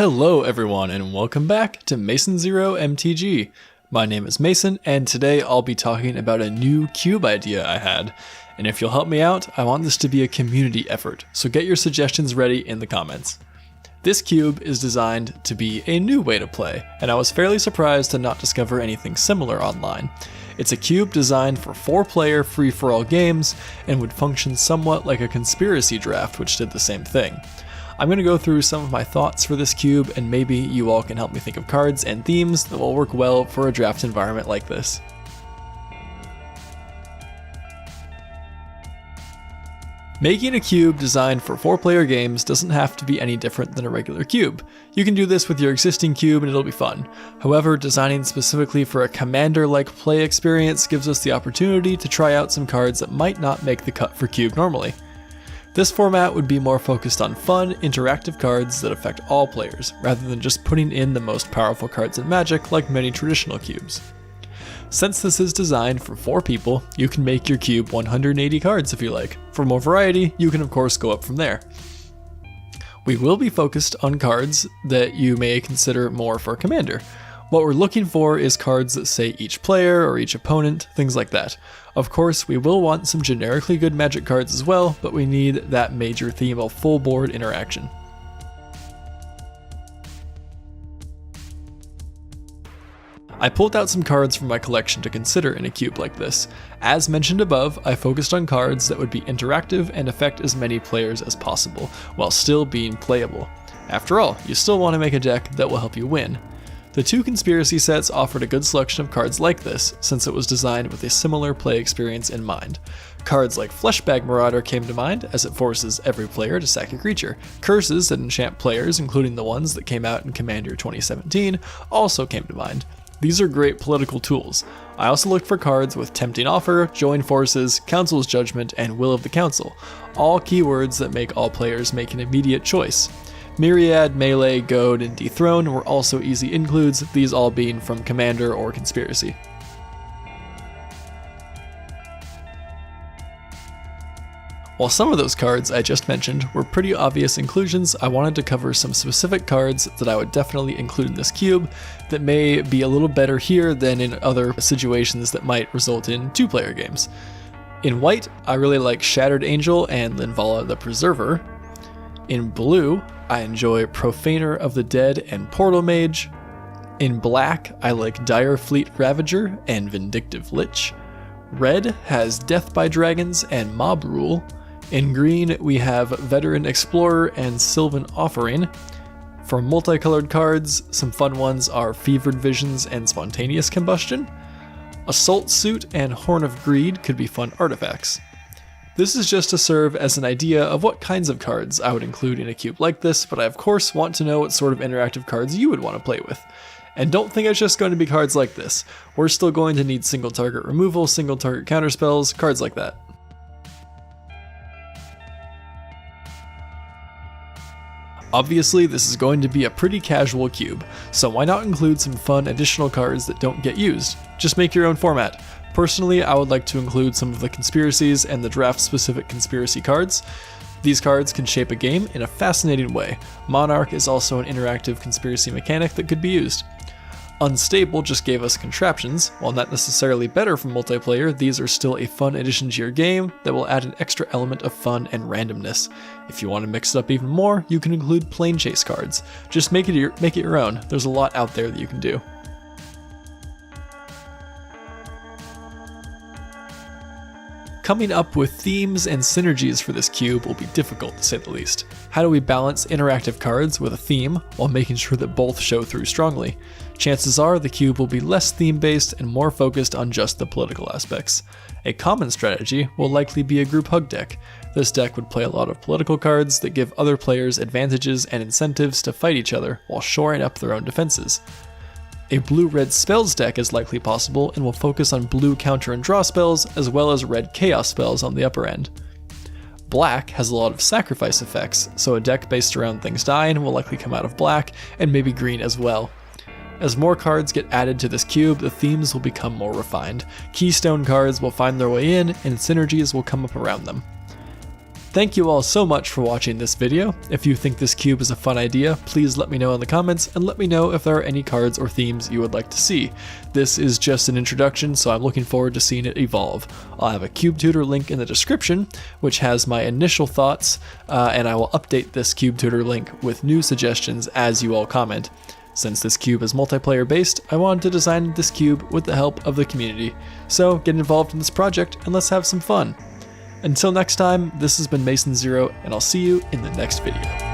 Hello everyone and welcome back to Mason Zero MTG. My name is Mason and today I'll be talking about a new cube idea I had. And if you'll help me out, I want this to be a community effort, so get your suggestions ready in the comments. This cube is designed to be a new way to play, and I was fairly surprised to not discover anything similar online. It's a cube designed for 4-player free-for-all games and would function somewhat like a conspiracy draft which did the same thing. I'm going to go through some of my thoughts for this cube, and maybe you all can help me think of cards and themes that will work well for a draft environment like this. Making a cube designed for 4-player games doesn't have to be any different than a regular cube. You can do this with your existing cube and it'll be fun. However, designing specifically for a commander-like play experience gives us the opportunity to try out some cards that might not make the cut for cube normally. This format would be more focused on fun, interactive cards that affect all players, rather than just putting in the most powerful cards in Magic like many traditional cubes. Since this is designed for 4 people, you can make your cube 180 cards if you like. For more variety, you can of course go up from there. We will be focused on cards that you may consider more for Commander. What we're looking for is cards that say each player or each opponent, things like that. Of course, we will want some generically good Magic cards as well, but we need that major theme of full board interaction. I pulled out some cards from my collection to consider in a cube like this. As mentioned above, I focused on cards that would be interactive and affect as many players as possible, while still being playable. After all, you still want to make a deck that will help you win. The 2 conspiracy sets offered a good selection of cards like this, since it was designed with a similar play experience in mind. Cards like Fleshbag Marauder came to mind, as it forces every player to sack a creature. Curses that enchant players, including the ones that came out in Commander 2017, also came to mind. These are great political tools. I also looked for cards with Tempting Offer, Join Forces, Council's Judgment, and Will of the Council, all keywords that make all players make an immediate choice. Myriad, Melee, Goad, and Dethrone were also easy includes, these all being from Commander or Conspiracy. While some of those cards I just mentioned were pretty obvious inclusions, I wanted to cover some specific cards that I would definitely include in this cube that may be a little better here than in other situations that might result in 2-player games. In white, I really like Shattered Angel and Linvala the Preserver. In blue, I enjoy Profaner of the Dead and Portal Mage. In black, I like Dire Fleet Ravager and Vindictive Lich. Red has Death by Dragons and Mob Rule. In green, we have Veteran Explorer and Sylvan Offering. For multicolored cards, some fun ones are Fevered Visions and Spontaneous Combustion. Assault Suit and Horn of Greed could be fun artifacts. This is just to serve as an idea of what kinds of cards I would include in a cube like this, but I of course want to know what sort of interactive cards you would want to play with. And don't think it's just going to be cards like this. We're still going to need single target removal, single target counterspells, cards like that. Obviously, this is going to be a pretty casual cube, so why not include some fun additional cards that don't get used? Just make your own format. Personally, I would like to include some of the conspiracies and the draft-specific conspiracy cards. These cards can shape a game in a fascinating way. Monarch is also an interactive conspiracy mechanic that could be used. Unstable just gave us contraptions. While not necessarily better for multiplayer, these are still a fun addition to your game that will add an extra element of fun and randomness. If you want to mix it up even more, you can include plane chase cards. Just make it your own. There's a lot out there that you can do. Coming up with themes and synergies for this cube will be difficult, to say the least. How do we balance interactive cards with a theme while making sure that both show through strongly? Chances are the cube will be less theme-based and more focused on just the political aspects. A common strategy will likely be a group hug deck. This deck would play a lot of political cards that give other players advantages and incentives to fight each other while shoring up their own defenses. A blue-red spells deck is likely possible and will focus on blue counter and draw spells as well as red chaos spells on the upper end. Black has a lot of sacrifice effects, so a deck based around things dying will likely come out of black, and maybe green as well. As more cards get added to this cube, the themes will become more refined. Keystone cards will find their way in, and synergies will come up around them. Thank you all so much for watching this video. If you think this cube is a fun idea, please let me know in the comments and let me know if there are any cards or themes you would like to see. This is just an introduction, so I'm looking forward to seeing it evolve. I'll have a CubeTutor link in the description, which has my initial thoughts, and I will update this CubeTutor link with new suggestions as you all comment. Since this cube is multiplayer based, I wanted to design this cube with the help of the community. So get involved in this project and let's have some fun. Until next time, this has been Mason Zero, and I'll see you in the next video.